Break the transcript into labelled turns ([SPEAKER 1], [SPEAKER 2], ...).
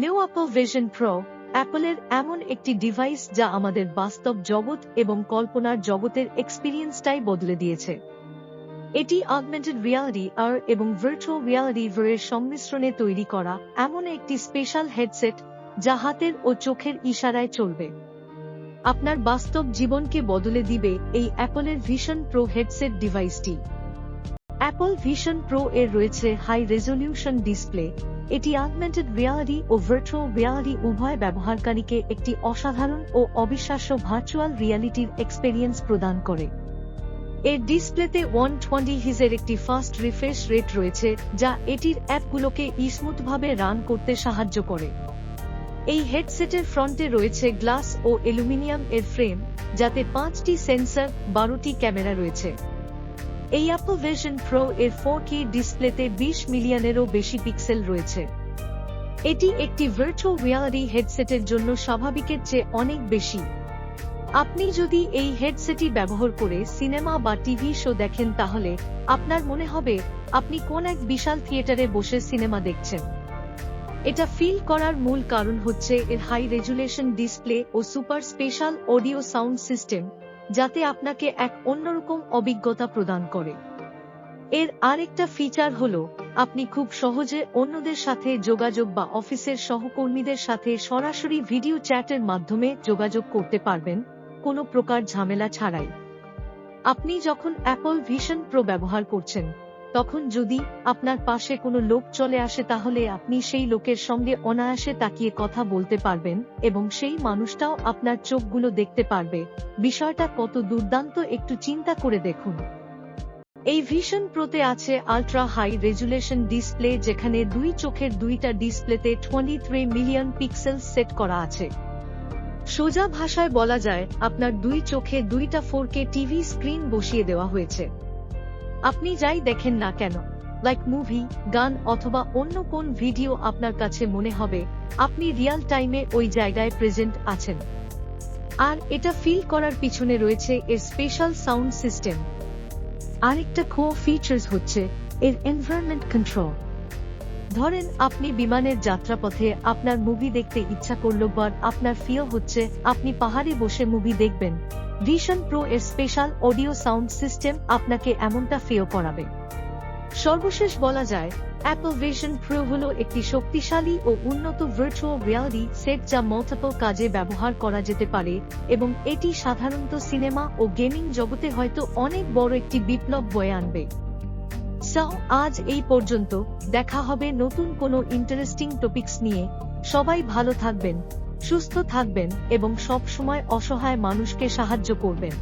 [SPEAKER 1] New Apple vision pro অ্যাপলের এমন একটি device যা আমাদের বাস্তব জগৎ এবং কল্পনার জগতের এক্সপিরিয়েন্সটাই বদলে দিয়েছে। এটি অগমেন্টেড রিয়ালিটি আর এবং ভার্চুয়াল রিয়ালিটি এর সংমিশ্রণে তৈরি করা এমন একটি স্পেশাল হেডসেট যা হাতের ও চোখের ইশারায় চলবে। আপনার বাস্তব জীবনকে বদলে দিবে এই অ্যাপলের ভিশন প্রো হেডসেট ডিভাইসটি। অ্যাপল ভিশন প্রো এর রয়েছে হাই রেজলিউশন ডিসপ্লে। এটি অগমেন্টেড রিয়ালিটি ও ভার্চুয়াল রিয়ালিটি উভয় ব্যবহারকারীকে একটি অসাধারণ ও অবিশ্বাস্য ভার্চুয়াল রিয়ালিটির এক্সপেরিয়েন্স প্রদান করে। এর ডিসপ্লেতে 120 হিজের একটি ফাস্ট রিফ্রেশ রেট রয়েছে, যা এটির অ্যাপগুলোকে স্মুথভাবে রান করতে সাহায্য করে। এই হেডসেটের ফ্রন্টে রয়েছে গ্লাস ও অ্যালুমিনিয়াম এর ফ্রেম, যাতে 5টি সেন্সর, 12টি ক্যামেরা রয়েছে। এই অ্যাপল ভিশন প্রো এর 4K ডিসপ্লেতে 20 মিলিয়নেরও বেশি পিক্সেল রয়েছে। এটি একটি ভার্চুয়াল রিয়ালিটি হেডসেটের জন্য স্বাভাবিকের চেয়ে অনেক বেশি। আপনি যদি এই হেডসেটটি ব্যবহার করে সিনেমা বা টিভি শো দেখেন, তাহলে আপনার মনে হবে আপনি কোন এক বিশাল থিয়েটারে বসে সিনেমা দেখছেন। এটা ফিল করার মূল কারণ হচ্ছে এর হাই রেজুলেশন ডিসপ্লে ও super special audio sound system, যাতে আপনাকে এক অন্যরকম অভিজ্ঞতা প্রদান করে। এর আরেকটা ফিচার হলো আপনি খুব সহজে অন্যদের সাথে যোগাযোগ বা অফিসের সহকর্মীদের সাথে সরাসরি ভিডিও চ্যাটের মাধ্যমে যোগাযোগ করতে পারবেন, কোনো প্রকার ঝামেলা ছাড়াই। আপনি যখন অ্যাপল ভিশন প্রো ব্যবহার করছেন, তখন যদি আপনার পাশে কোনো লোক চলে আসে, তাহলে আপনি সেই লোকের সঙ্গে অনায়াসে তাকিয়ে কথা বলতে পারবেন এবং সেই মানুষটাও আপনার চোখগুলো দেখতে পারবে। বিষয়টা কত দুর্দান্ত একটু চিন্তা করে দেখুন। এই ভিশন প্রোতে আছে আল্ট্রা হাই রেজুলেশন ডিসপ্লে, যেখানে দুই চোখের দুইটা ডিসপ্লেতে 23 মিলিয়ন পিক্সেল সেট করা আছে। সোজা ভাষায় বলা যায়, আপনার দুই চোখে দুইটা 4K টিভি স্ক্রিন বসিয়ে দেওয়া হয়েছে। আপনি যাই দেখেন না কেন, লাইক মুভি, গান অথবা অন্য কোন ভিডিও, আপনার কাছে মনে হবে আপনি রিয়েল টাইমে ওই জায়গায় প্রেজেন্ট আছেন। আর এটা ফিল করার পিছনে রয়েছে এর স্পেশাল সাউন্ড সিস্টেম। আরেকটা কোর ফিচার্স হচ্ছে এর এনভায়রনমেন্ট কন্ট্রোল। ধরেন আপনি বিমানের যাত্রাপথে আপনার মুভি দেখতে ইচ্ছা করলো, বা আপনার ফিল হচ্ছে আপনি পাহাড়ে বসে মুভি দেখবেন, ভিশন প্রো এর স্পেশাল অডিও সাউন্ড সিস্টেম আপনাকে এমনটা ফিল করাবে। সর্বশেষ বলা যায়, অ্যাপল ভিশন প্রো হলো একটি শক্তিশালী ও উন্নত ভার্চুয়াল রিয়ালিটি সেট যা মাল্টিপল কাজে ব্যবহার করা যেতে পারে, এবং এটি সাধারণত সিনেমা ও গেমিং জগতে হয়তো অনেক বড় একটি বিপ্লব বয়ে আনবে। আজ এই পর্যন্ত, দেখা হবে নতুন কোনো ইন্টারেস্টিং টপিকস নিয়ে। সবাই ভালো থাকবেন, সুস্থ থাকবেন এবং সব সময় অসহায় মানুষকে সাহায্য করবেন।